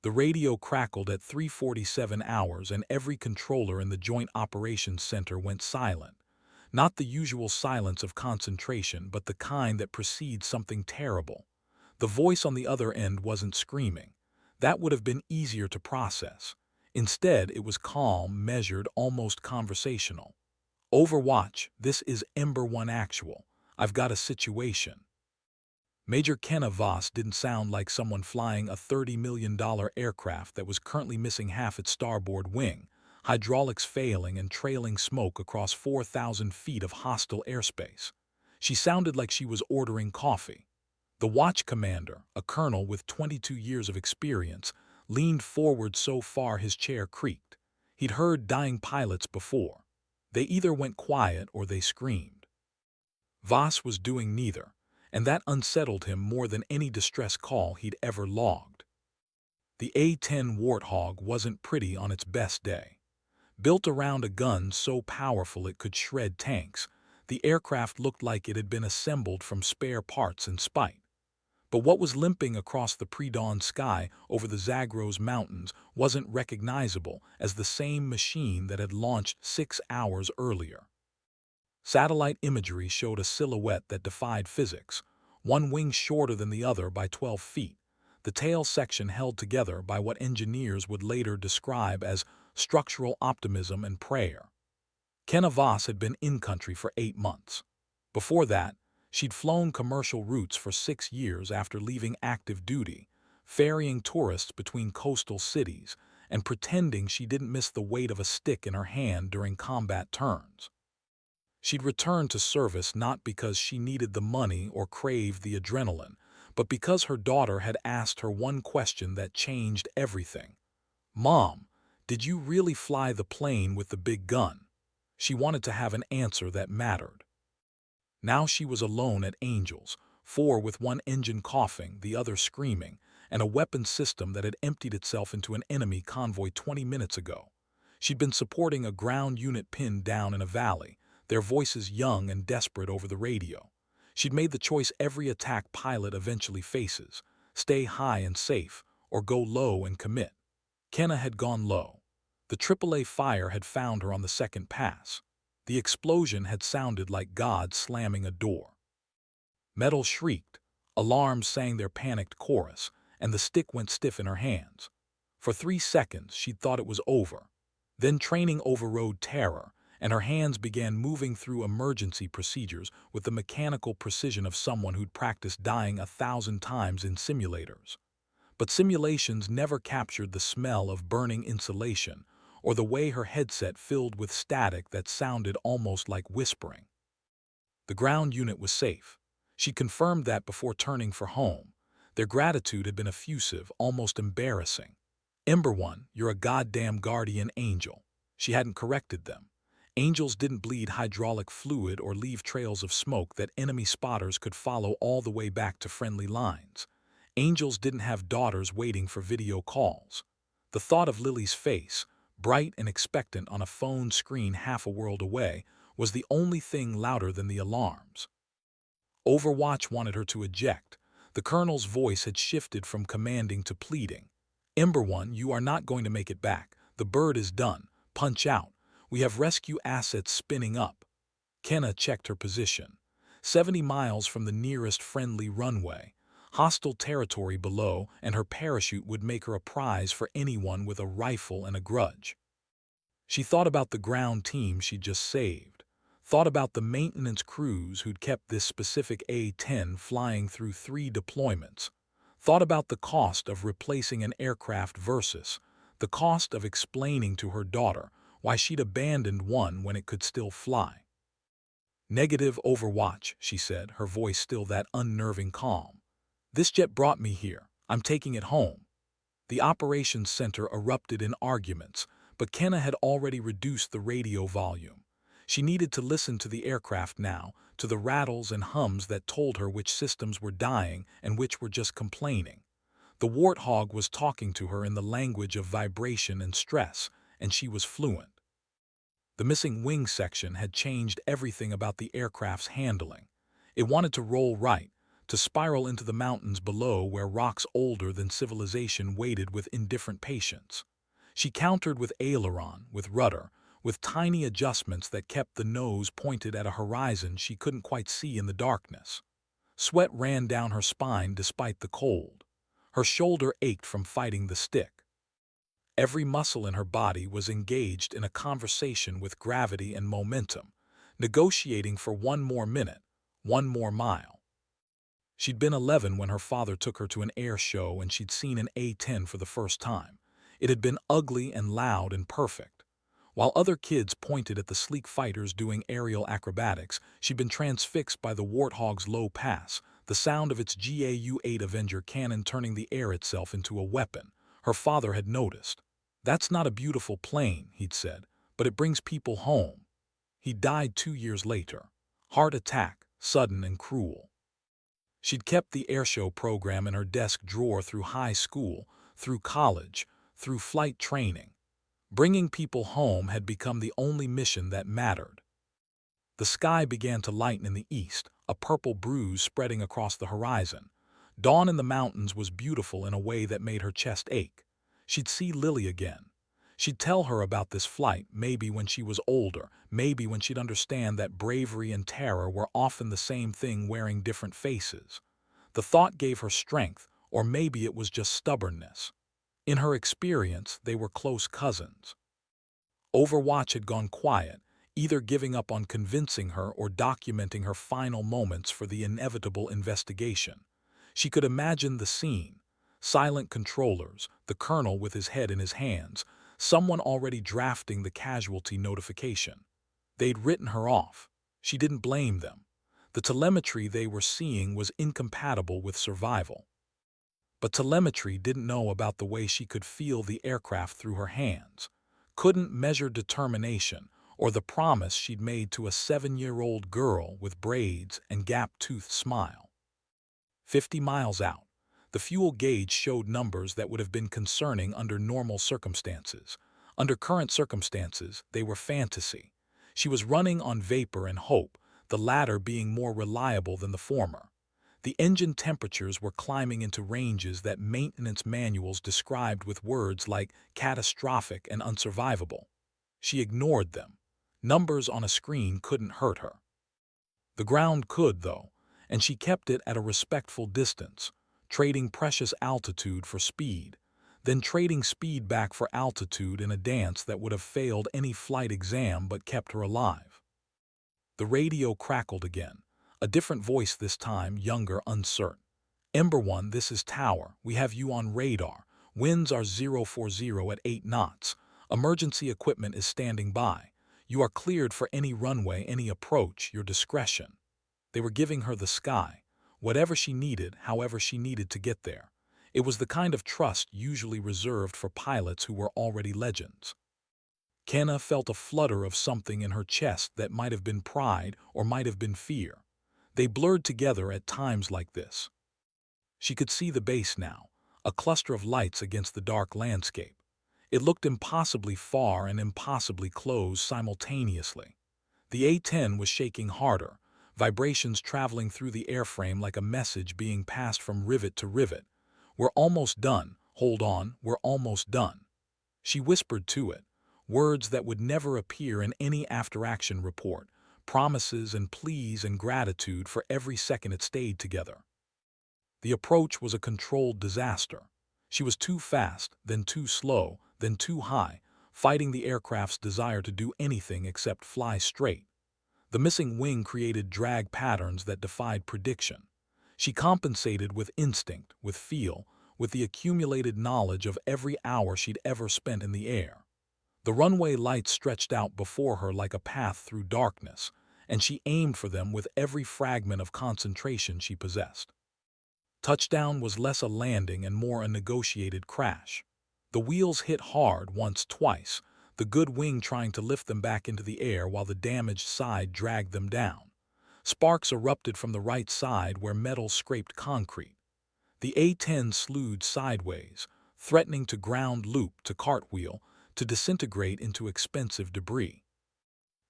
The radio crackled at 3:47 hours and every controller in the Joint Operations Center went silent. Not the usual silence of concentration, but the kind that precedes something terrible. The voice on the other end wasn't screaming. That would have been easier to process. Instead, it was calm, measured, almost conversational. Overwatch, this is Ember 1 Actual. I've got a situation. Major Kenna Voss didn't sound like someone flying a $30 million aircraft that was currently missing half its starboard wing, hydraulics failing and trailing smoke across 4,000 feet of hostile airspace. She sounded like she was ordering coffee. The watch commander, a colonel with 22 years of experience, leaned forward so far his chair creaked. He'd heard dying pilots before. They either went quiet or they screamed. Voss was doing neither, and that unsettled him more than any distress call he'd ever logged. The A-10 Warthog wasn't pretty on its best day. Built around a gun so powerful it could shred tanks, the aircraft looked like it had been assembled from spare parts in spite. But what was limping across the pre-dawn sky over the Zagros Mountains wasn't recognizable as the same machine that had launched 6 hours earlier. Satellite imagery showed a silhouette that defied physics, one wing shorter than the other by 12 feet, the tail section held together by what engineers would later describe as structural optimism and prayer. Kenna Voss had been in-country for 8 months. Before that, she'd flown commercial routes for 6 years after leaving active duty, ferrying tourists between coastal cities and pretending she didn't miss the weight of a stick in her hand during combat turns. She'd returned to service not because she needed the money or craved the adrenaline, but because her daughter had asked her one question that changed everything. "Mom, did you really fly the plane with the big gun?" She wanted to have an answer that mattered. Now she was alone at Angels, 4 with one engine coughing, the other screaming, and a weapon system that had emptied itself into an enemy convoy 20 minutes ago. She'd been supporting a ground unit pinned down in a valley, their voices young and desperate over the radio. She'd made the choice every attack pilot eventually faces: stay high and safe, or go low and commit. Kenna had gone low. The AAA fire had found her on the second pass. The explosion had sounded like God slamming a door. Metal shrieked, alarms sang their panicked chorus, and the stick went stiff in her hands. For 3 seconds she'd thought it was over. Then training overrode terror, and her hands began moving through emergency procedures with the mechanical precision of someone who'd practiced dying 1,000 times in simulators. But simulations never captured the smell of burning insulation or the way her headset filled with static that sounded almost like whispering. The ground unit was safe. She confirmed that before turning for home. Their gratitude had been effusive, almost embarrassing. "Ember 1, you're a goddamn guardian angel." She hadn't corrected them. Angels didn't bleed hydraulic fluid or leave trails of smoke that enemy spotters could follow all the way back to friendly lines. Angels didn't have daughters waiting for video calls. The thought of Lily's face, bright and expectant on a phone screen half a world away, was the only thing louder than the alarms. Overwatch wanted her to eject. The colonel's voice had shifted from commanding to pleading. "Ember 1, you are not going to make it back. The bird is done. Punch out. We have rescue assets spinning up." Kenna checked her position. 70 miles from the nearest friendly runway. Hostile territory below, and her parachute would make her a prize for anyone with a rifle and a grudge. She thought about the ground team she'd just saved. Thought about the maintenance crews who'd kept this specific A-10 flying through 3 deployments. Thought about the cost of replacing an aircraft versus the cost of explaining to her daughter why she'd abandoned one when it could still fly. "Negative Overwatch," she said, her voice still that unnerving calm. "This jet brought me here. I'm taking it home." The operations center erupted in arguments, but Kenna had already reduced the radio volume. She needed to listen to the aircraft now, to the rattles and hums that told her which systems were dying and which were just complaining. The Warthog was talking to her in the language of vibration and stress, and she was fluent. The missing wing section had changed everything about the aircraft's handling. It wanted to roll right, to spiral into the mountains below where rocks older than civilization waited with indifferent patience. She countered with aileron, with rudder, with tiny adjustments that kept the nose pointed at a horizon she couldn't quite see in the darkness. Sweat ran down her spine despite the cold. Her shoulder ached from fighting the stick. Every muscle in her body was engaged in a conversation with gravity and momentum, negotiating for one more minute, one more mile. She'd been 11 when her father took her to an air show and she'd seen an A-10 for the first time. It had been ugly and loud and perfect. While other kids pointed at the sleek fighters doing aerial acrobatics, she'd been transfixed by the Warthog's low pass, the sound of its GAU-8 Avenger cannon turning the air itself into a weapon. Her father had noticed. "That's not a beautiful plane," he'd said, "but it brings people home." He died 2 years later. Heart attack, sudden and cruel. She'd kept the airshow program in her desk drawer through high school, through college, through flight training. Bringing people home had become the only mission that mattered. The sky began to lighten in the east, a purple bruise spreading across the horizon. Dawn in the mountains was beautiful in a way that made her chest ache. She'd see Lily again. She'd tell her about this flight, maybe when she was older, maybe when she'd understand that bravery and terror were often the same thing wearing different faces. The thought gave her strength, or maybe it was just stubbornness. In her experience, they were close cousins. Overwatch had gone quiet, either giving up on convincing her or documenting her final moments for the inevitable investigation. She could imagine the scene. Silent controllers, the colonel with his head in his hands, someone already drafting the casualty notification. They'd written her off. She didn't blame them. The telemetry they were seeing was incompatible with survival. But telemetry didn't know about the way she could feel the aircraft through her hands, couldn't measure determination or the promise she'd made to a 7-year-old girl with braids and gap-toothed smile. 50 miles out, the fuel gauge showed numbers that would have been concerning under normal circumstances. Under current circumstances, they were fantasy. She was running on vapor and hope, the latter being more reliable than the former. The engine temperatures were climbing into ranges that maintenance manuals described with words like catastrophic and unsurvivable. She ignored them. Numbers on a screen couldn't hurt her. The ground could, though, and she kept it at a respectful distance, trading precious altitude for speed, then trading speed back for altitude in a dance that would have failed any flight exam but kept her alive. The radio crackled again, a different voice this time, younger, uncertain. "Ember 1, this is Tower. We have you on radar. Winds are 040 at 8 knots. Emergency equipment is standing by. You are cleared for any runway, any approach, your discretion." They were giving her the sky, whatever she needed, however she needed to get there. It was the kind of trust usually reserved for pilots who were already legends. Kenna felt a flutter of something in her chest that might have been pride or might have been fear. They blurred together at times like this. She could see the base now, a cluster of lights against the dark landscape. It looked impossibly far and impossibly close simultaneously. The A-10 was shaking harder, vibrations traveling through the airframe like a message being passed from rivet to rivet. "We're almost done. Hold on, we're almost done." She whispered to it, words that would never appear in any after-action report, promises and pleas and gratitude for every second it stayed together. The approach was a controlled disaster. She was too fast, then too slow, then too high, fighting the aircraft's desire to do anything except fly straight. The missing wing created drag patterns that defied prediction. She compensated with instinct, with feel, with the accumulated knowledge of every hour she'd ever spent in the air. The runway lights stretched out before her like a path through darkness, and she aimed for them with every fragment of concentration she possessed. Touchdown was less a landing and more a negotiated crash. The wheels hit hard once, twice, the good wing trying to lift them back into the air while the damaged side dragged them down. Sparks erupted from the right side where metal scraped concrete. The A-10 slewed sideways, threatening to ground loop, to cartwheel, to disintegrate into expensive debris.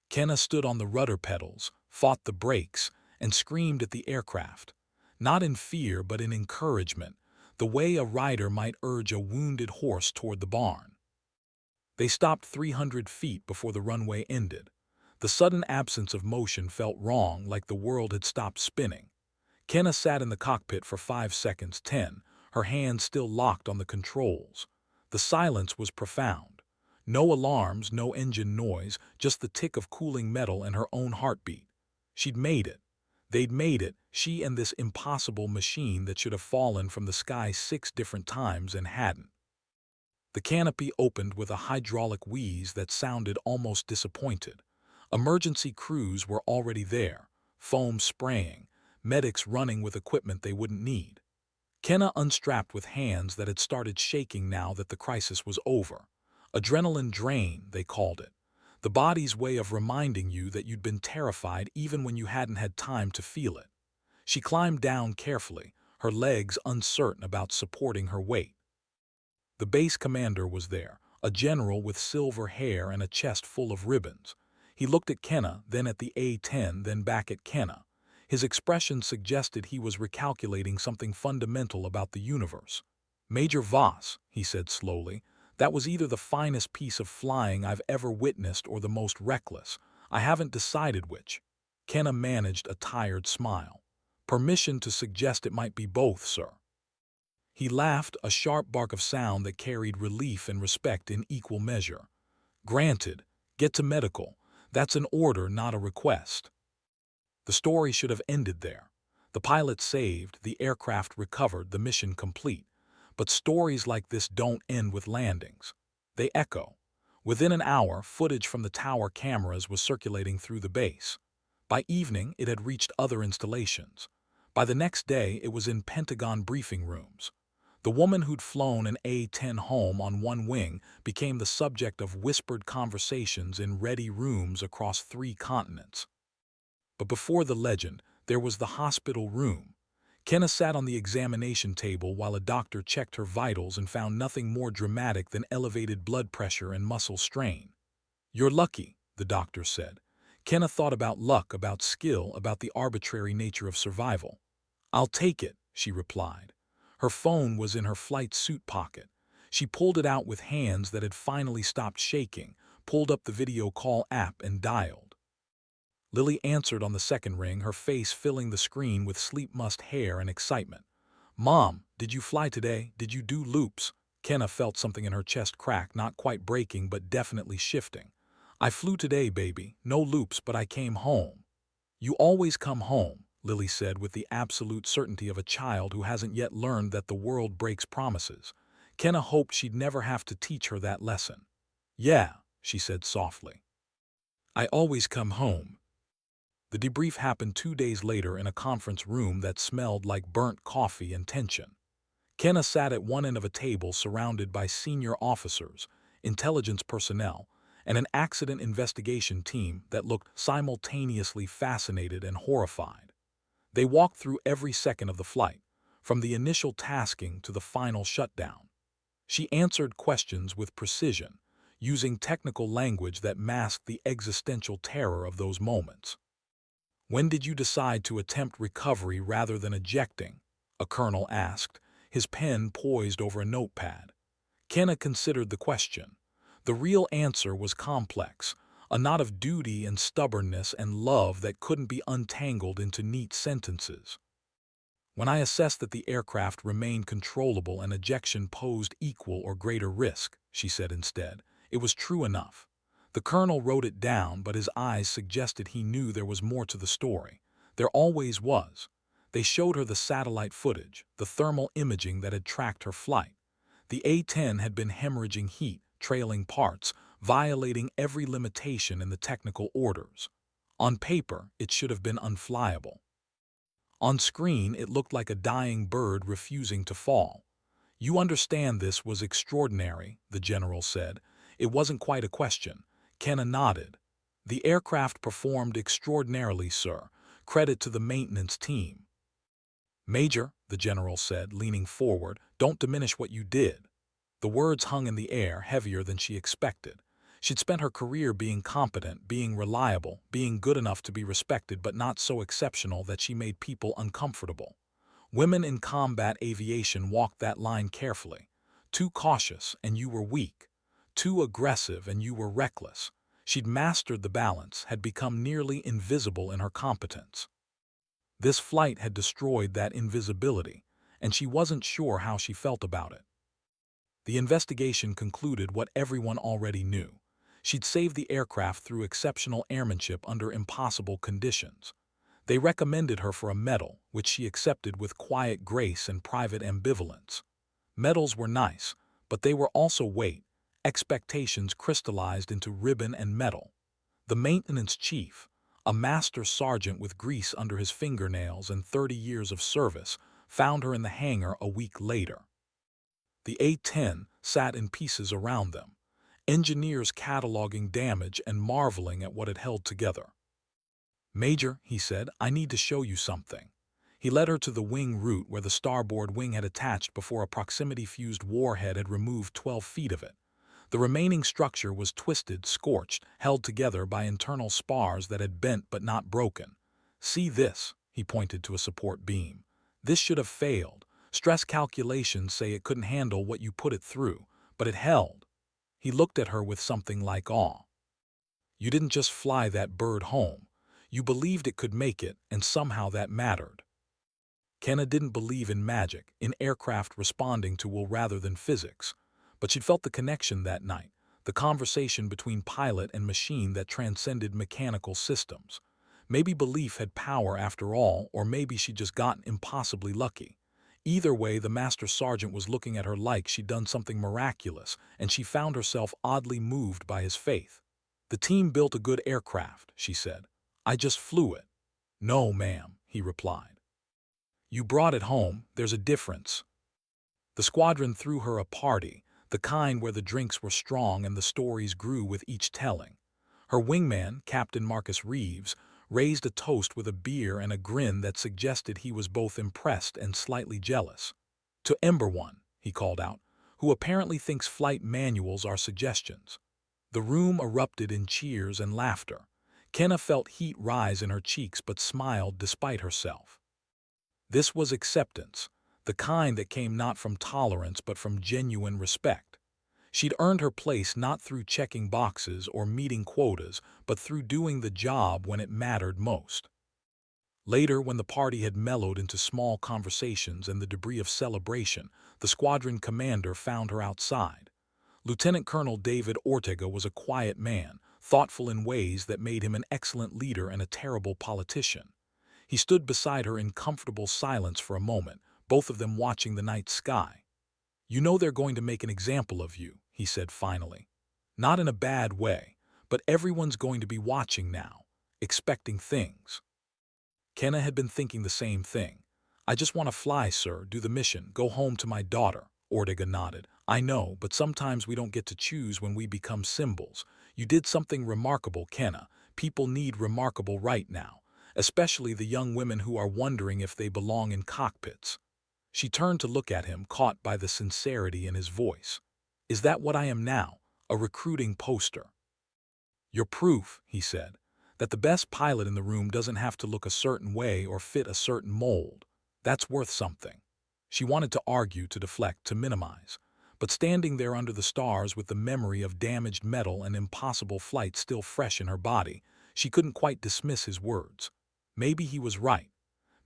Kenna stood on the rudder pedals, fought the brakes, and screamed at the aircraft. not in fear but in encouragement, the way a rider might urge a wounded horse toward the barn. They stopped 300 feet before the runway ended. The sudden absence of motion felt wrong, like the world had stopped spinning. Kenna sat in the cockpit for 5 seconds, 10, her hands still locked on the controls. The silence was profound. No alarms, no engine noise, just the tick of cooling metal and her own heartbeat. She'd made it. They'd made it, she and this impossible machine that should have fallen from the sky 6 different times and hadn't. The canopy opened with a hydraulic wheeze that sounded almost disappointed. Emergency crews were already there, foam spraying, medics running with equipment they wouldn't need. Kenna unstrapped with hands that had started shaking now that the crisis was over. Adrenaline drain, they called it. The body's way of reminding you that you'd been terrified even when you hadn't had time to feel it. She climbed down carefully, her legs uncertain about supporting her weight. The base commander was there, a general with silver hair and a chest full of ribbons. He looked at Kenna, then at the A-10, then back at Kenna. His expression suggested he was recalculating something fundamental about the universe. "Major Voss," he said slowly, "that was either the finest piece of flying I've ever witnessed or the most reckless. I haven't decided which." Kenna managed a tired smile. "Permission to suggest it might be both, sir." He laughed, a sharp bark of sound that carried relief and respect in equal measure. "Granted. Get to medical. That's an order, not a request." The story should have ended there. The pilot saved, the aircraft recovered, the mission complete. But stories like this don't end with landings. They echo. Within an hour, footage from the tower cameras was circulating through the base. By evening, it had reached other installations. By the next day, it was in Pentagon briefing rooms. The woman who'd flown an A-10 home on one wing became the subject of whispered conversations in ready rooms across 3 continents. But before the legend, there was the hospital room. Kenna sat on the examination table while a doctor checked her vitals and found nothing more dramatic than elevated blood pressure and muscle strain. "You're lucky," the doctor said. Kenna thought about luck, about skill, about the arbitrary nature of survival. "I'll take it," she replied. Her phone was in her flight suit pocket. She pulled it out with hands that had finally stopped shaking, pulled up the video call app and dialed. Lily answered on the second ring, her face filling the screen with sleep-mussed hair and excitement. "Mom, did you fly today? Did you do loops?" Kenna felt something in her chest crack, not quite breaking but definitely shifting. "I flew today, baby. No loops, but I came home." "You always come home," Lily said with the absolute certainty of a child who hasn't yet learned that the world breaks promises. Kenna hoped she'd never have to teach her that lesson. "Yeah," she said softly. "I always come home." The debrief happened 2 days later in a conference room that smelled like burnt coffee and tension. Kenna sat at one end of a table surrounded by senior officers, intelligence personnel, and an accident investigation team that looked simultaneously fascinated and horrified. They walked through every second of the flight, from the initial tasking to the final shutdown. She answered questions with precision, using technical language that masked the existential terror of those moments. "When did you decide to attempt recovery rather than ejecting?" a colonel asked, his pen poised over a notepad. Kenna considered the question. The real answer was complex, a knot of duty and stubbornness and love that couldn't be untangled into neat sentences. "When I assessed that the aircraft remained controllable and ejection posed equal or greater risk," she said instead. It was true enough. The colonel wrote it down, but his eyes suggested he knew there was more to the story. There always was. They showed her the satellite footage, the thermal imaging that had tracked her flight. The A-10 had been hemorrhaging heat, trailing parts, violating every limitation in the technical orders. On paper, it should have been unflyable. On screen, it looked like a dying bird refusing to fall. "You understand this was extraordinary," the general said. It wasn't quite a question. Kenna nodded. "The aircraft performed extraordinarily, sir. Credit to the maintenance team." "Major," the general said, leaning forward, "don't diminish what you did." The words hung in the air, heavier than she expected. She'd spent her career being competent, being reliable, being good enough to be respected, but not so exceptional that she made people uncomfortable. Women in combat aviation walked that line carefully. Too cautious and you were weak. Too aggressive and you were reckless. She'd mastered the balance, had become nearly invisible in her competence. This flight had destroyed that invisibility, and she wasn't sure how she felt about it. The investigation concluded what everyone already knew. She'd saved the aircraft through exceptional airmanship under impossible conditions. They recommended her for a medal, which she accepted with quiet grace and private ambivalence. Medals were nice, but they were also weight. Expectations crystallized into ribbon and medal. The maintenance chief, a master sergeant with grease under his fingernails and 30 years of service, found her in the hangar a week later. The A-10 sat in pieces around them, engineers cataloging damage and marveling at what it held together. "Major," he said, "I need to show you something." He led her to the wing root where the starboard wing had attached before a proximity-fused warhead had removed 12 feet of it. The remaining structure was twisted, scorched, held together by internal spars that had bent but not broken. "See this," he pointed to a support beam. "This should have failed. Stress calculations say it couldn't handle what you put it through, but it held." He looked at her with something like awe. "You didn't just fly that bird home. You believed it could make it, and somehow that mattered." Kenna didn't believe in magic, in aircraft responding to will rather than physics. But she'd felt the connection that night, the conversation between pilot and machine that transcended mechanical systems. Maybe belief had power after all, or maybe she'd just gotten impossibly lucky. Either way, the master sergeant was looking at her like she'd done something miraculous, and she found herself oddly moved by his faith. "The team built a good aircraft," she said. "I just flew it." "No, ma'am," he replied. "You brought it home, there's a difference." The squadron threw her a party, the kind where the drinks were strong and the stories grew with each telling. Her wingman, Captain Marcus Reeves, raised a toast with a beer and a grin that suggested he was both impressed and slightly jealous. "To Ember One," he called out, "who apparently thinks flight manuals are suggestions." The room erupted in cheers and laughter. Kenna felt heat rise in her cheeks but smiled despite herself. This was acceptance, the kind that came not from tolerance but from genuine respect. She'd earned her place not through checking boxes or meeting quotas, but through doing the job when it mattered most. Later, when the party had mellowed into small conversations and the debris of celebration, the squadron commander found her outside. Lieutenant Colonel David Ortega was a quiet man, thoughtful in ways that made him an excellent leader and a terrible politician. He stood beside her in comfortable silence for a moment, both of them watching the night sky. "You know they're going to make an example of you," he said finally. "Not in a bad way, but everyone's going to be watching now, expecting things." Kenna had been thinking the same thing. "I just want to fly, sir, do the mission, go home to my daughter." Ortega nodded. "I know, but sometimes we don't get to choose when we become symbols. You did something remarkable, Kenna. People need remarkable right now, especially the young women who are wondering if they belong in cockpits." She turned to look at him, caught by the sincerity in his voice. "Is that what I am now, a recruiting poster?" "You're proof," he said, "that the best pilot in the room doesn't have to look a certain way or fit a certain mold. That's worth something." She wanted to argue, to deflect, to minimize. But standing there under the stars with the memory of damaged metal and impossible flight still fresh in her body, she couldn't quite dismiss his words. Maybe he was right.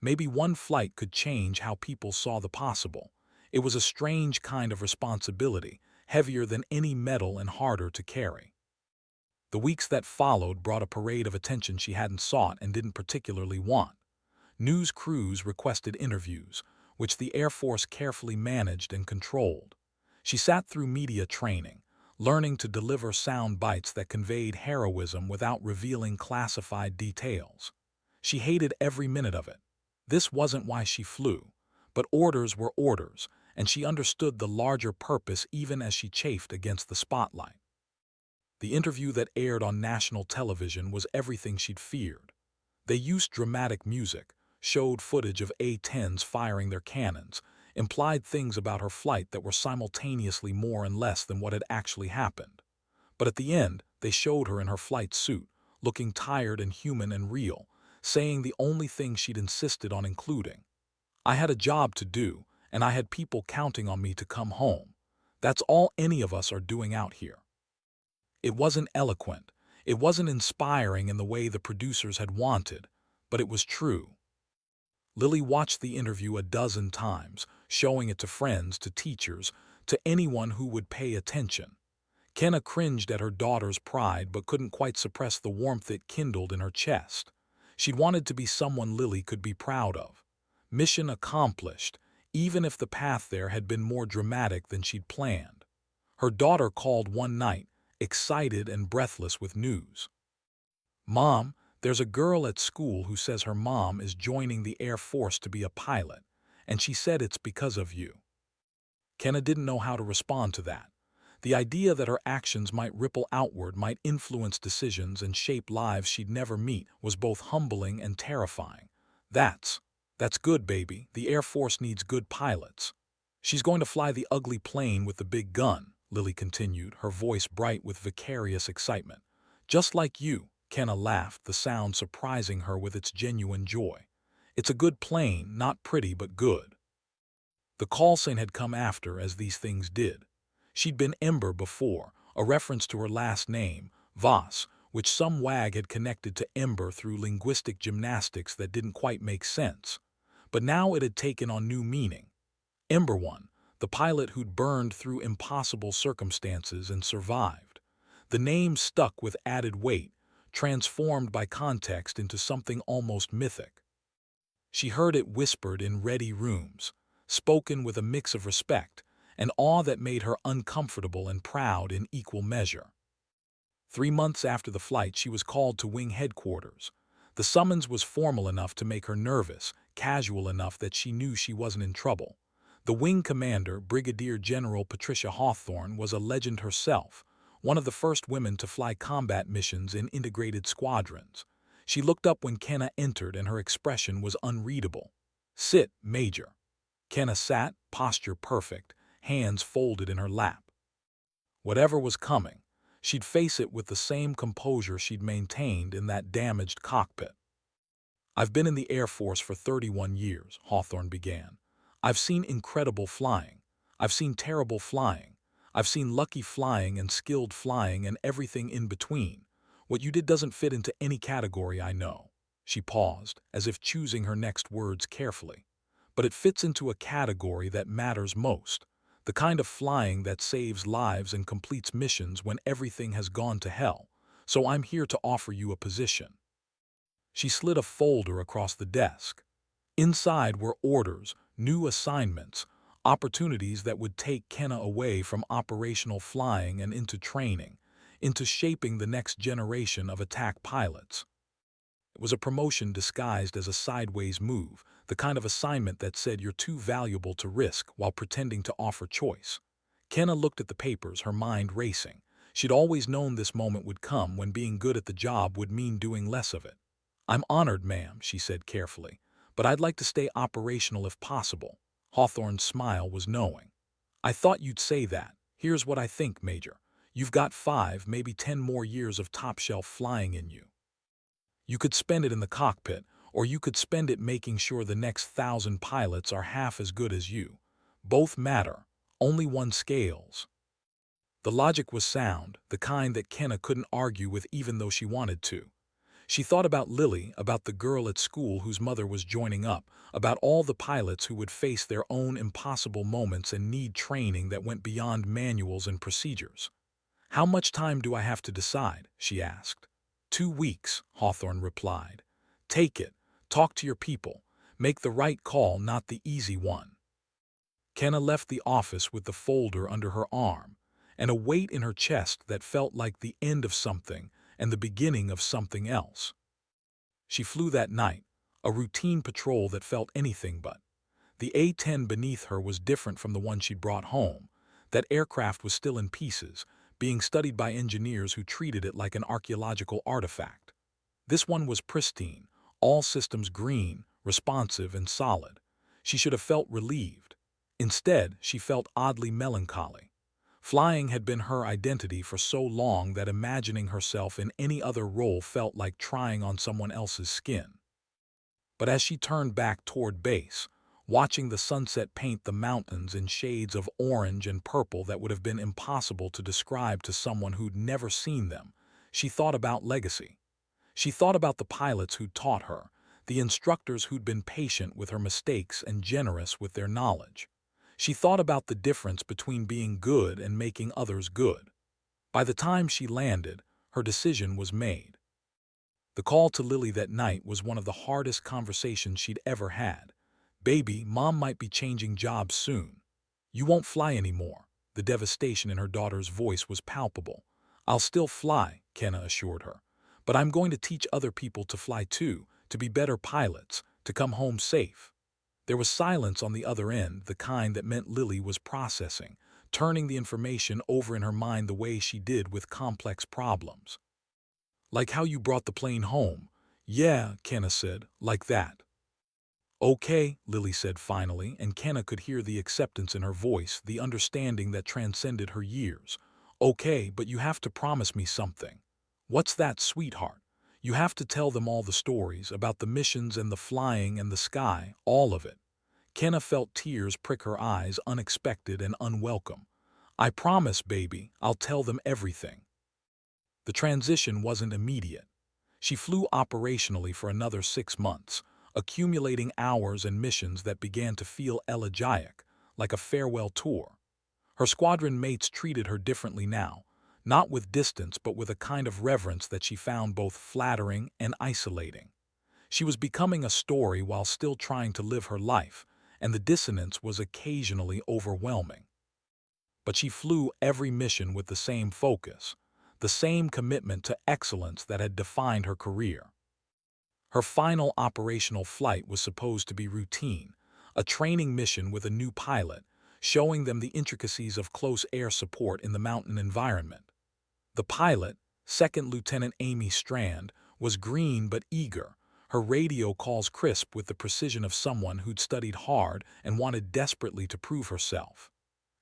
Maybe one flight could change how people saw the possible. It was a strange kind of responsibility, heavier than any metal and harder to carry. The weeks that followed brought a parade of attention she hadn't sought and didn't particularly want. News crews requested interviews, which the Air Force carefully managed and controlled. She sat through media training, learning to deliver sound bites that conveyed heroism without revealing classified details. She hated every minute of it. This wasn't why she flew, but orders were orders, and she understood the larger purpose even as she chafed against the spotlight. The interview that aired on national television was everything she'd feared. They used dramatic music, showed footage of A-10s firing their cannons, implied things about her flight that were simultaneously more and less than what had actually happened. But at the end, they showed her in her flight suit, looking tired and human and real, saying the only thing she'd insisted on including: I had a job to do, and I had people counting on me to come home. That's all any of us are doing out here. It wasn't eloquent. It wasn't inspiring in the way the producers had wanted, but it was true. Lily watched the interview a dozen times, showing it to friends, to teachers, to anyone who would pay attention. Kenna cringed at her daughter's pride but couldn't quite suppress the warmth it kindled in her chest. She'd wanted to be someone Lily could be proud of. Mission accomplished, even if the path there had been more dramatic than she'd planned. Her daughter called one night, excited and breathless with news. "Mom, there's a girl at school who says her mom is joining the Air Force to be a pilot, and she said it's because of you." Kenna didn't know how to respond to that. The idea that her actions might ripple outward, might influence decisions and shape lives she'd never meet, was both humbling and terrifying. That's good, baby. The Air Force needs good pilots. She's going to fly the ugly plane with the big gun, Lily continued, her voice bright with vicarious excitement. Just like you, Kenna laughed, the sound surprising her with its genuine joy. It's a good plane, not pretty but good. The call sign had come after, as these things did. She'd been Ember before, a reference to her last name, Voss, which some wag had connected to Ember through linguistic gymnastics that didn't quite make sense. But now it had taken on new meaning. Ember One, the pilot who'd burned through impossible circumstances and survived. The name stuck with added weight, transformed by context into something almost mythic. She heard it whispered in ready rooms, spoken with a mix of respect and awe that made her uncomfortable and proud in equal measure. 3 months after the flight, she was called to wing headquarters. The summons was formal enough to make her nervous, casual enough that she knew she wasn't in trouble. The wing commander, Brigadier General Patricia Hawthorne, was a legend herself, one of the first women to fly combat missions in integrated squadrons. She looked up when Kenna entered and her expression was unreadable. "Sit, Major." Kenna sat, posture perfect, hands folded in her lap. Whatever was coming, she'd face it with the same composure she'd maintained in that damaged cockpit. "I've been in the Air Force for 31 years, Hawthorne began. "I've seen incredible flying. I've seen terrible flying. I've seen lucky flying and skilled flying and everything in between. What you did doesn't fit into any category, I know." She paused, as if choosing her next words carefully. "But it fits into a category that matters most. The kind of flying that saves lives and completes missions when everything has gone to hell. So I'm here to offer you a position." She slid a folder across the desk. Inside were orders, new assignments, opportunities that would take Kenna away from operational flying and into training, into shaping the next generation of attack pilots. It was a promotion disguised as a sideways move, the kind of assignment that said you're too valuable to risk while pretending to offer choice. Kenna looked at the papers, her mind racing. She'd always known this moment would come when being good at the job would mean doing less of it. "I'm honored, ma'am," she said carefully, "but I'd like to stay operational if possible." Hawthorne's smile was knowing. "I thought you'd say that. Here's what I think, Major. You've got 5, maybe 10 more years of top-shelf flying in you. You could spend it in the cockpit, or you could spend it making sure the next 1,000 pilots are half as good as you. Both matter. Only one scales." The logic was sound, the kind that Kenna couldn't argue with even though she wanted to. She thought about Lily, about the girl at school whose mother was joining up, about all the pilots who would face their own impossible moments and need training that went beyond manuals and procedures. "How much time do I have to decide?" she asked. 2 weeks, Hawthorne replied. "Take it. Talk to your people. Make the right call, not the easy one." Kenna left the office with the folder under her arm, and a weight in her chest that felt like the end of something and the beginning of something else. She flew that night, a routine patrol that felt anything but. The A-10 beneath her was different from the one she'd brought home. That aircraft was still in pieces, being studied by engineers who treated it like an archaeological artifact. This one was pristine, all systems green, responsive and solid. She should have felt relieved. Instead, she felt oddly melancholy. Flying had been her identity for so long that imagining herself in any other role felt like trying on someone else's skin. But as she turned back toward base, watching the sunset paint the mountains in shades of orange and purple that would have been impossible to describe to someone who'd never seen them. She thought about legacy. She thought about the pilots who'd taught her, the instructors who'd been patient with her mistakes and generous with their knowledge. She thought about the difference between being good and making others good. By the time she landed, her decision was made. The call to Lily that night was one of the hardest conversations she'd ever had. "Baby, Mom might be changing jobs soon. You won't fly anymore." The devastation in her daughter's voice was palpable. "I'll still fly," Kenna assured her. "But I'm going to teach other people to fly too, to be better pilots, to come home safe." There was silence on the other end, the kind that meant Lily was processing, turning the information over in her mind the way she did with complex problems. "Like how you brought the plane home." "Yeah," Kenna said, "like that." "Okay," Lily said finally, and Kenna could hear the acceptance in her voice, the understanding that transcended her years. "Okay, but you have to promise me something." "What's that, sweetheart?" "You have to tell them all the stories, about the missions and the flying and the sky, all of it." Kenna felt tears prick her eyes, unexpected and unwelcome. "I promise, baby, I'll tell them everything." The transition wasn't immediate. She flew operationally for another 6 months, accumulating hours and missions that began to feel elegiac, like a farewell tour. Her squadron mates treated her differently now, not with distance but with a kind of reverence that she found both flattering and isolating. She was becoming a story while still trying to live her life, and the dissonance was occasionally overwhelming. But she flew every mission with the same focus, the same commitment to excellence that had defined her career. Her final operational flight was supposed to be routine, a training mission with a new pilot, showing them the intricacies of close air support in the mountain environment. The pilot, Second Lieutenant Amy Strand, was green but eager, her radio calls crisp with the precision of someone who'd studied hard and wanted desperately to prove herself.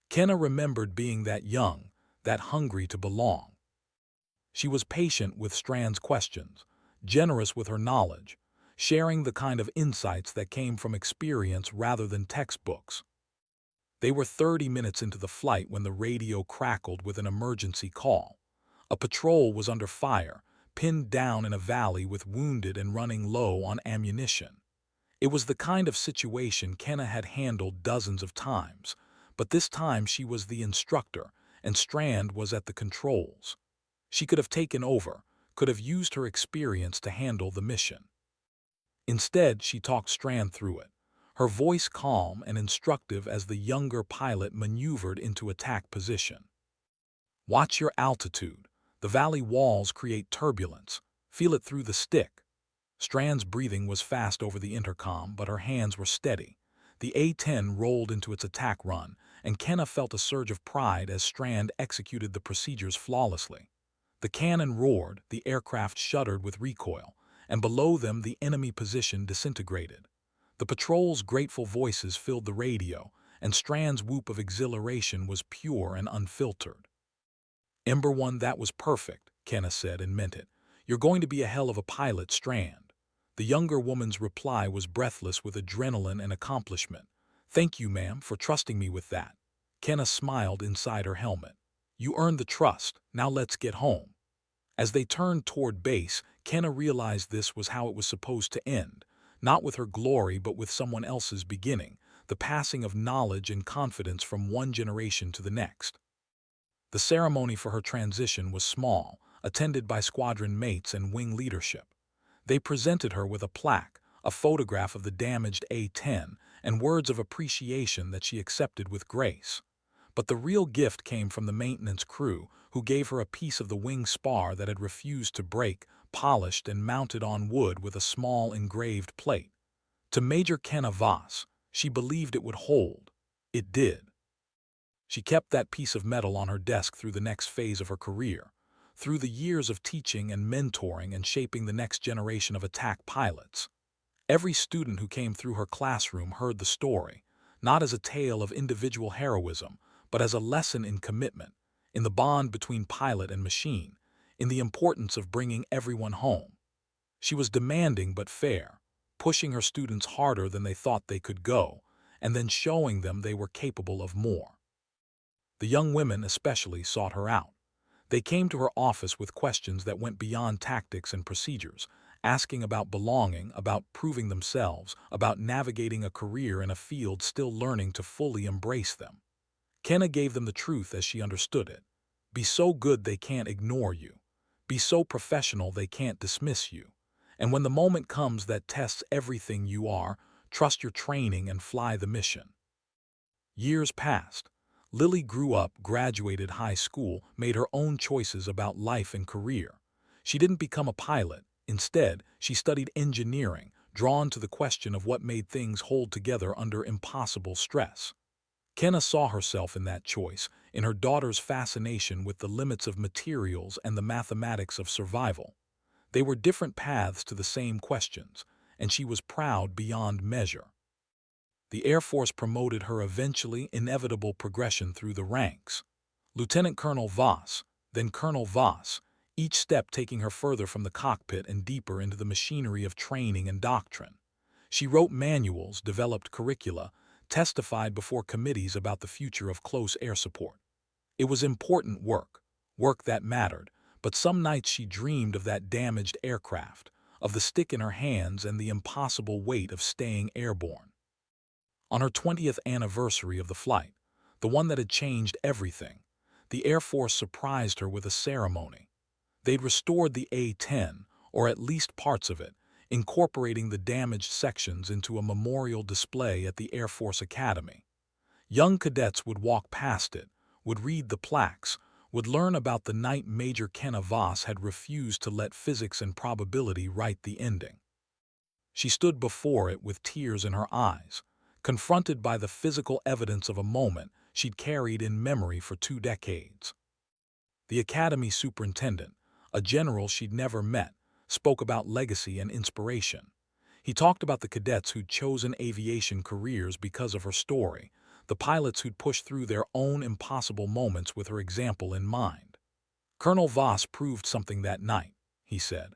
Kenna remembered being that young, that hungry to belong. She was patient with Strand's questions, generous with her knowledge, sharing the kind of insights that came from experience rather than textbooks. They were 30 minutes into the flight when the radio crackled with an emergency call. A patrol was under fire, pinned down in a valley with wounded and running low on ammunition. It was the kind of situation Kenna had handled dozens of times, but this time she was the instructor and Strand was at the controls. She could have taken over, could have used her experience to handle the mission. Instead, she talked Strand through it, her voice calm and instructive as the younger pilot maneuvered into attack position. "Watch your altitude. The valley walls create turbulence. Feel it through the stick." Strand's breathing was fast over the intercom, but her hands were steady. The A-10 rolled into its attack run, and Kenna felt a surge of pride as Strand executed the procedures flawlessly. The cannon roared, the aircraft shuddered with recoil, and below them the enemy position disintegrated. The patrol's grateful voices filled the radio, and Strand's whoop of exhilaration was pure and unfiltered. "Ember One, that was perfect," Kenna said and meant it. "You're going to be a hell of a pilot, Strand." The younger woman's reply was breathless with adrenaline and accomplishment. "Thank you, ma'am, for trusting me with that." Kenna smiled inside her helmet. "You earned the trust, now let's get home." As they turned toward base, Kenna realized this was how it was supposed to end, not with her glory but with someone else's beginning, the passing of knowledge and confidence from one generation to the next. The ceremony for her transition was small, attended by squadron mates and wing leadership. They presented her with a plaque, a photograph of the damaged A-10, and words of appreciation that she accepted with grace. But the real gift came from the maintenance crew, who gave her a piece of the wing spar that had refused to break, polished and mounted on wood with a small engraved plate. To Major Kenna Voss, she believed it would hold. It did. She kept that piece of metal on her desk through the next phase of her career, through the years of teaching and mentoring and shaping the next generation of attack pilots. Every student who came through her classroom heard the story, not as a tale of individual heroism, but as a lesson in commitment, in the bond between pilot and machine, in the importance of bringing everyone home. She was demanding but fair, pushing her students harder than they thought they could go, and then showing them they were capable of more. The young women especially sought her out. They came to her office with questions that went beyond tactics and procedures, asking about belonging, about proving themselves, about navigating a career in a field still learning to fully embrace them. Kenna gave them the truth as she understood it. Be so good they can't ignore you. Be so professional they can't dismiss you. And when the moment comes that tests everything you are, trust your training and fly the mission. Years passed. Lily grew up, graduated high school, made her own choices about life and career. She didn't become a pilot. Instead, she studied engineering, drawn to the question of what made things hold together under impossible stress. Kenna saw herself in that choice, in her daughter's fascination with the limits of materials and the mathematics of survival. They were different paths to the same questions, and she was proud beyond measure. The Air Force promoted her eventually inevitable progression through the ranks. Lieutenant Colonel Voss, then Colonel Voss, each step taking her further from the cockpit and deeper into the machinery of training and doctrine. She wrote manuals, developed curricula, testified before committees about the future of close air support. It was important work, work that mattered, but some nights she dreamed of that damaged aircraft, of the stick in her hands and the impossible weight of staying airborne. On her 20th anniversary of the flight, the one that had changed everything, the Air Force surprised her with a ceremony. They'd restored the A-10, or at least parts of it, incorporating the damaged sections into a memorial display at the Air Force Academy. Young cadets would walk past it, would read the plaques, would learn about the night Major Kenna Voss had refused to let physics and probability write the ending. She stood before it with tears in her eyes, confronted by the physical evidence of a moment she'd carried in memory for 2 decades. The Academy superintendent, a general she'd never met, spoke about legacy and inspiration. He talked about the cadets who'd chosen aviation careers because of her story, the pilots who'd pushed through their own impossible moments with her example in mind. Colonel Voss proved something that night, he said.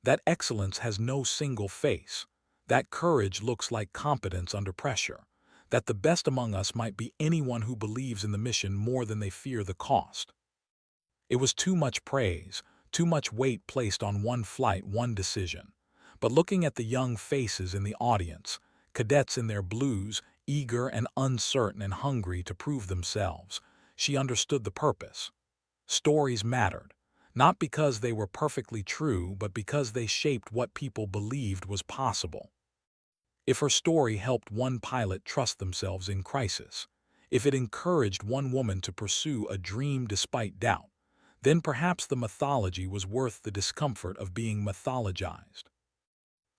That excellence has no single face. That courage looks like competence under pressure. That the best among us might be anyone who believes in the mission more than they fear the cost. It was too much praise, too much weight placed on one flight, one decision. But looking at the young faces in the audience, cadets in their blues, eager and uncertain and hungry to prove themselves, she understood the purpose. Stories mattered, not because they were perfectly true, but because they shaped what people believed was possible. If her story helped one pilot trust themselves in crisis, if it encouraged one woman to pursue a dream despite doubt, then perhaps the mythology was worth the discomfort of being mythologized.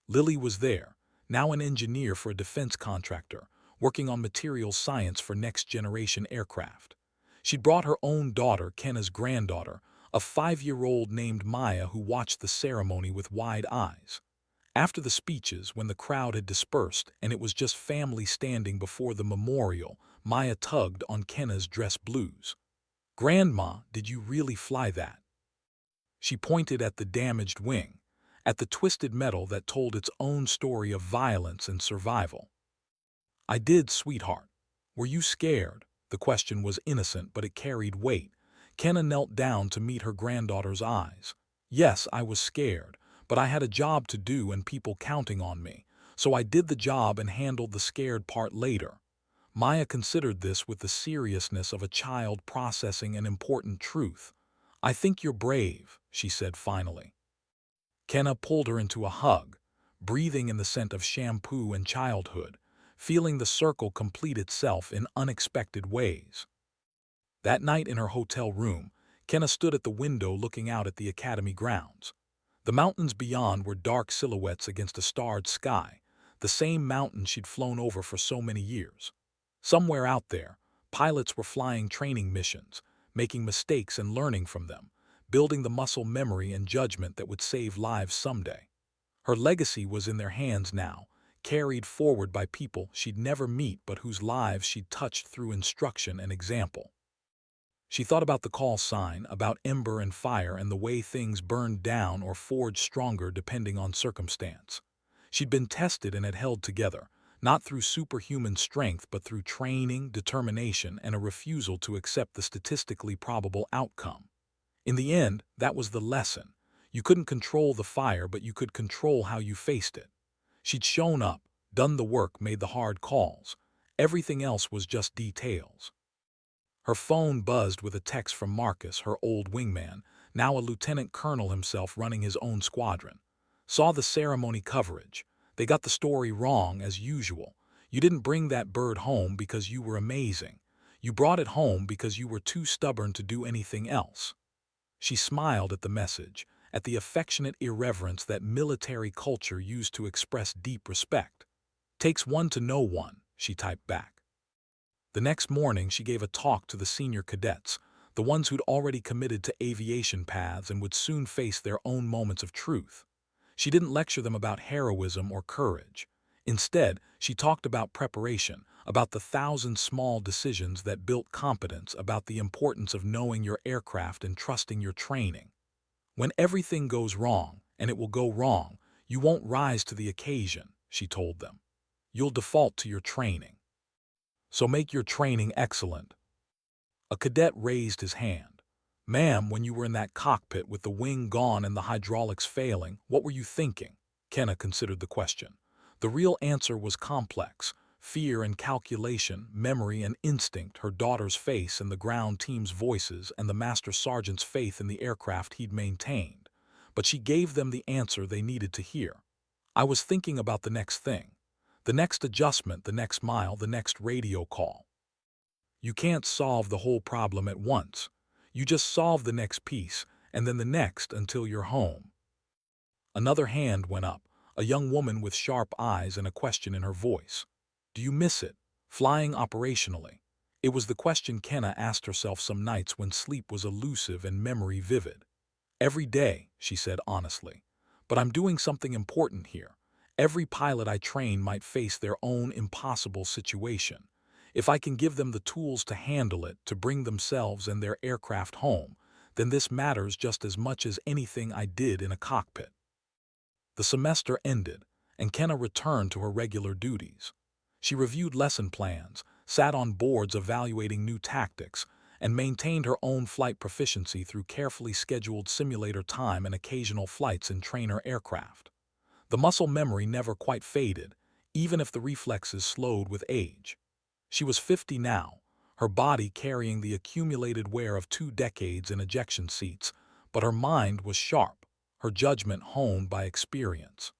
Lily was there, now an engineer for a defense contractor, working on materials science for next-generation aircraft. She'd brought her own daughter, Kenna's granddaughter, a 5-year-old named Maya who watched the ceremony with wide eyes. After the speeches, when the crowd had dispersed and it was just family standing before the memorial, Maya tugged on Kenna's dress blues. "Grandma, did you really fly that?" She pointed at the damaged wing, at the twisted metal that told its own story of violence and survival. "I did, sweetheart. Were you scared?" The question was innocent, but it carried weight. Kenna knelt down to meet her granddaughter's eyes. "Yes, I was scared, but I had a job to do and people counting on me, so I did the job and handled the scared part later." Maya considered this with the seriousness of a child processing an important truth. "I think you're brave," she said finally. Kenna pulled her into a hug, breathing in the scent of shampoo and childhood, feeling the circle complete itself in unexpected ways. That night in her hotel room, Kenna stood at the window looking out at the academy grounds. The mountains beyond were dark silhouettes against a starred sky, the same mountains she'd flown over for so many years. Somewhere out there, pilots were flying training missions, making mistakes and learning from them, building the muscle memory and judgment that would save lives someday. Her legacy was in their hands now, carried forward by people she'd never meet but whose lives she'd touched through instruction and example. She thought about the call sign, about ember and fire and the way things burned down or forged stronger depending on circumstance. She'd been tested and had held together, not through superhuman strength but through training, determination, and a refusal to accept the statistically probable outcome. In the end, that was the lesson. You couldn't control the fire, but you could control how you faced it. She'd shown up, done the work, made the hard calls. Everything else was just details. Her phone buzzed with a text from Marcus, her old wingman, now a lieutenant colonel himself running his own squadron. Saw the ceremony coverage. They got the story wrong, as usual. You didn't bring that bird home because you were amazing. You brought it home because you were too stubborn to do anything else. She smiled at the message, at the affectionate irreverence that military culture used to express deep respect. "Takes one to know one," she typed back. The next morning she gave a talk to the senior cadets, the ones who'd already committed to aviation paths and would soon face their own moments of truth. She didn't lecture them about heroism or courage. Instead, she talked about preparation, about the thousand small decisions that built competence, about the importance of knowing your aircraft and trusting your training. When everything goes wrong, and it will go wrong, you won't rise to the occasion, she told them. You'll default to your training. So make your training excellent. A cadet raised his hand. "Ma'am, when you were in that cockpit with the wing gone and the hydraulics failing, what were you thinking?" Kenna considered the question. The real answer was complex. Fear and calculation, memory and instinct, her daughter's face and the ground team's voices and the master sergeant's faith in the aircraft he'd maintained. But she gave them the answer they needed to hear. "I was thinking about the next thing. The next adjustment, the next mile, the next radio call. You can't solve the whole problem at once. You just solve the next piece, and then the next until you're home." Another hand went up, a young woman with sharp eyes and a question in her voice. "Do you miss it, flying operationally?" It was the question Kenna asked herself some nights when sleep was elusive and memory vivid. "Every day," she said honestly. "But I'm doing something important here. Every pilot I train might face their own impossible situation. If I can give them the tools to handle it, to bring themselves and their aircraft home, then this matters just as much as anything I did in a cockpit." The semester ended, and Kenna returned to her regular duties. She reviewed lesson plans, sat on boards evaluating new tactics, and maintained her own flight proficiency through carefully scheduled simulator time and occasional flights in trainer aircraft. The muscle memory never quite faded, even if the reflexes slowed with age. She was 50 now, her body carrying the accumulated wear of 2 decades in ejection seats, but her mind was sharp, her judgment honed by experience.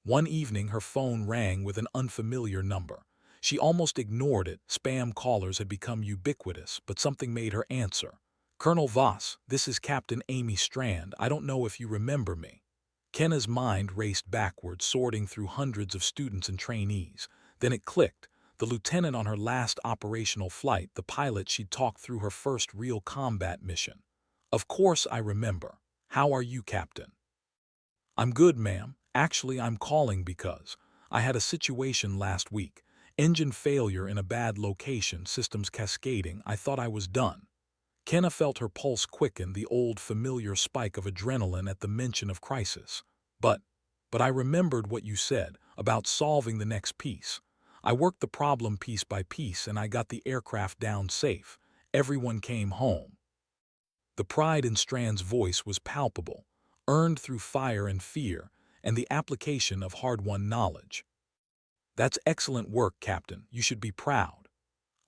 One evening her phone rang with an unfamiliar number. She almost ignored it. Spam callers had become ubiquitous, but something made her answer. "Colonel Voss, this is Captain Amy Strand. I don't know if you remember me." Kenna's mind raced backward, sorting through hundreds of students and trainees. Then it clicked. The lieutenant on her last operational flight, the pilot she'd talked through her first real combat mission. "Of course I remember. How are you, Captain?" "I'm good, ma'am. Actually, I'm calling because I had a situation last week. Engine failure in a bad location, systems cascading. I thought I was done." Kenna felt her pulse quicken, the old familiar spike of adrenaline at the mention of crisis. But I remembered what you said about solving the next piece. I worked the problem piece by piece and I got the aircraft down safe. Everyone came home." The pride in Strand's voice was palpable, earned through fire and fear, and the application of hard-won knowledge. "That's excellent work, Captain. You should be proud."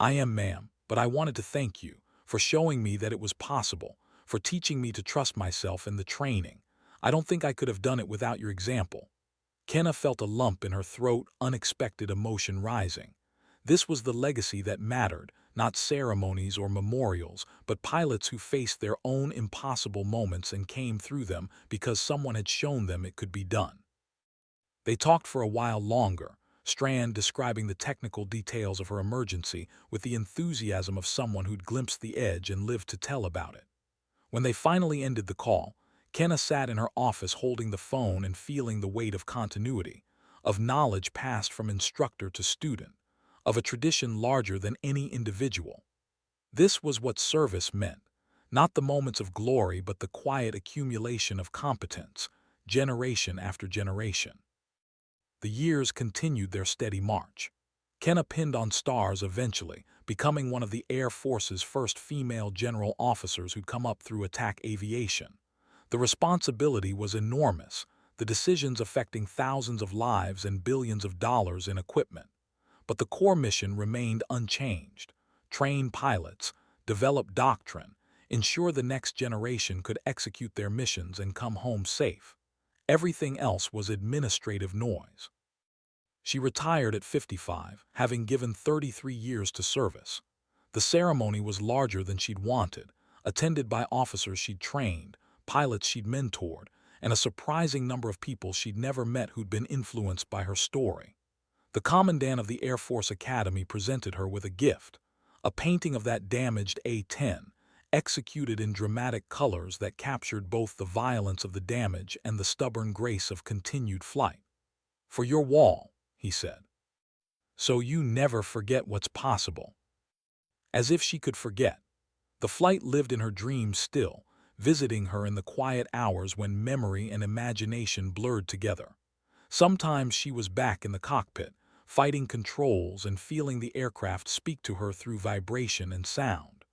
"I am, ma'am, but I wanted to thank you for showing me that it was possible, for teaching me to trust myself in the training. I don't think I could have done it without your example." Kenna felt a lump in her throat, unexpected emotion rising. This was the legacy that mattered, not ceremonies or memorials, but pilots who faced their own impossible moments and came through them because someone had shown them it could be done. They talked for a while longer, Strand describing the technical details of her emergency with the enthusiasm of someone who'd glimpsed the edge and lived to tell about it. When they finally ended the call, Kenna sat in her office holding the phone and feeling the weight of continuity, of knowledge passed from instructor to student, of a tradition larger than any individual. This was what service meant, not the moments of glory but the quiet accumulation of competence, generation after generation. The years continued their steady march. Kenna pinned on stars eventually, becoming one of the Air Force's first female general officers who'd come up through attack aviation. The responsibility was enormous, the decisions affecting thousands of lives and billions of dollars in equipment. But the core mission remained unchanged. Train pilots, develop doctrine, ensure the next generation could execute their missions and come home safe. Everything else was administrative noise. She retired at 55, having given 33 years to service. The ceremony was larger than she'd wanted, attended by officers she'd trained, pilots she'd mentored, and a surprising number of people she'd never met who'd been influenced by her story. The commandant of the Air Force Academy presented her with a gift, a painting of that damaged A-10, executed in dramatic colors that captured both the violence of the damage and the stubborn grace of continued flight. "For your wall," he said. "So you never forget what's possible." As if she could forget. The flight lived in her dreams still, visiting her in the quiet hours when memory and imagination blurred together. Sometimes she was back in the cockpit, fighting controls and feeling the aircraft speak to her through vibration and sound.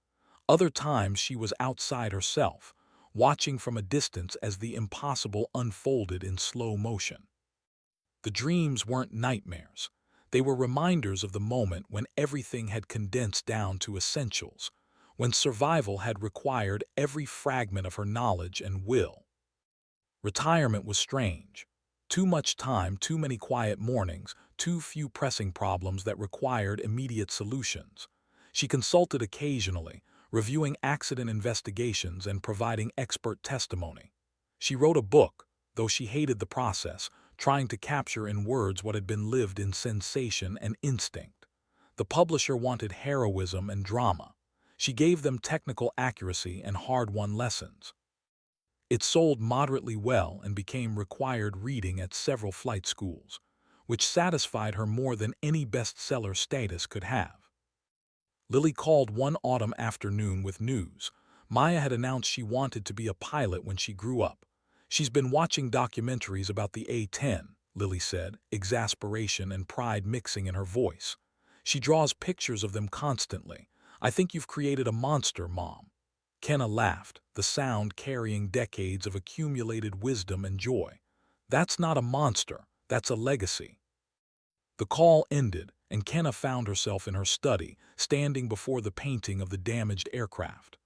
Other times she was outside herself, watching from a distance as the impossible unfolded in slow motion. The dreams weren't nightmares. They were reminders of the moment when everything had condensed down to essentials, when survival had required every fragment of her knowledge and will. Retirement was strange. Too much time, too many quiet mornings, too few pressing problems that required immediate solutions. She consulted occasionally, reviewing accident investigations and providing expert testimony. She wrote a book, though she hated the process, trying to capture in words what had been lived in sensation and instinct. The publisher wanted heroism and drama. She gave them technical accuracy and hard-won lessons. It sold moderately well and became required reading at several flight schools, which satisfied her more than any bestseller status could have. Lily called one autumn afternoon with news. Maya had announced she wanted to be a pilot when she grew up. "She's been watching documentaries about the A-10, Lily said, exasperation and pride mixing in her voice. "She draws pictures of them constantly. I think you've created a monster, Mom." Kenna laughed, the sound carrying decades of accumulated wisdom and joy. "That's not a monster, that's a legacy." The call ended, and Kenna found herself in her study, standing before the painting of the damaged aircraft.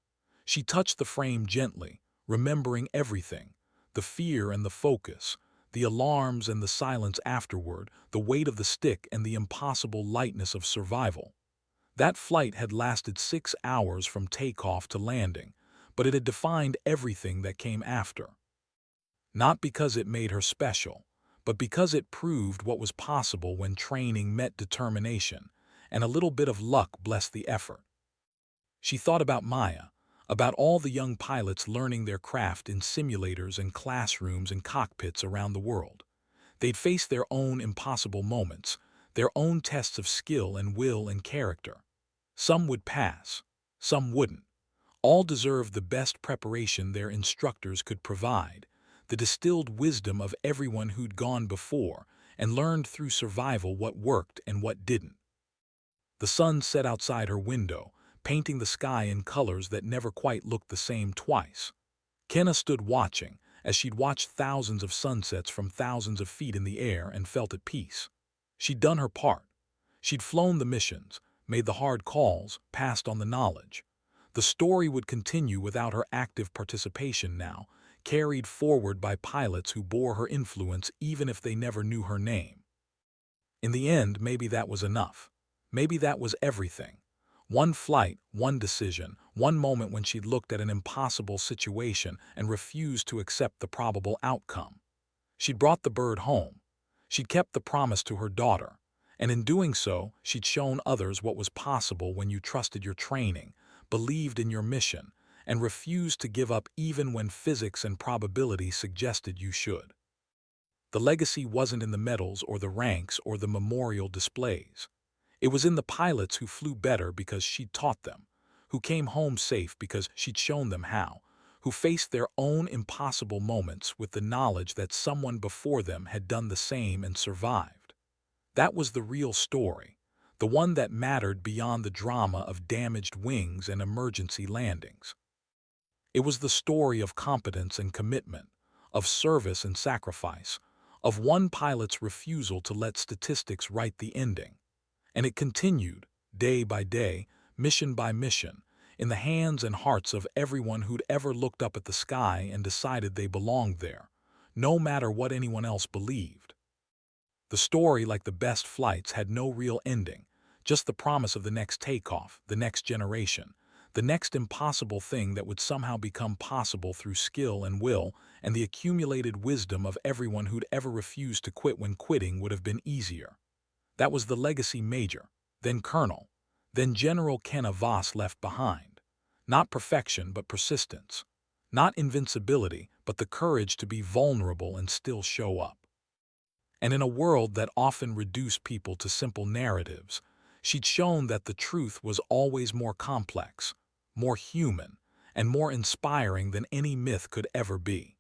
She touched the frame gently, remembering everything, the fear and the focus, the alarms and the silence afterward, the weight of the stick and the impossible lightness of survival. That flight had lasted 6 hours from takeoff to landing, but it had defined everything that came after. Not because it made her special, but because it proved what was possible when training met determination, and a little bit of luck blessed the effort. She thought about Maya, about all the young pilots learning their craft in simulators and classrooms and cockpits around the world. They'd face their own impossible moments, their own tests of skill and will and character. Some would pass, some wouldn't. All deserved the best preparation their instructors could provide, the distilled wisdom of everyone who'd gone before and learned through survival what worked and what didn't. The sun set outside her window, painting the sky in colors that never quite looked the same twice. Kenna stood watching, as she'd watched thousands of sunsets from thousands of feet in the air and felt at peace. She'd done her part. She'd flown the missions, made the hard calls, passed on the knowledge. The story would continue without her active participation now, carried forward by pilots who bore her influence even if they never knew her name. In the end, maybe that was enough. Maybe that was everything. One flight, one decision, one moment when she'd looked at an impossible situation and refused to accept the probable outcome. She'd brought the bird home. She'd kept the promise to her daughter. And in doing so, she'd shown others what was possible when you trusted your training, believed in your mission, and refused to give up even when physics and probability suggested you should. The legacy wasn't in the medals or the ranks or the memorial displays. It was in the pilots who flew better because she'd taught them, who came home safe because she'd shown them how, who faced their own impossible moments with the knowledge that someone before them had done the same and survived. That was the real story, the one that mattered beyond the drama of damaged wings and emergency landings. It was the story of competence and commitment, of service and sacrifice, of one pilot's refusal to let statistics write the ending. And it continued, day by day, mission by mission, in the hands and hearts of everyone who'd ever looked up at the sky and decided they belonged there, no matter what anyone else believed. The story, like the best flights, had no real ending, just the promise of the next takeoff, the next generation, the next impossible thing that would somehow become possible through skill and will and the accumulated wisdom of everyone who'd ever refused to quit when quitting would have been easier. That was the legacy Major, then Colonel, then General Kenna Voss left behind. Not perfection, but persistence. Not invincibility, but the courage to be vulnerable and still show up. And in a world that often reduced people to simple narratives, she'd shown that the truth was always more complex, more human, and more inspiring than any myth could ever be.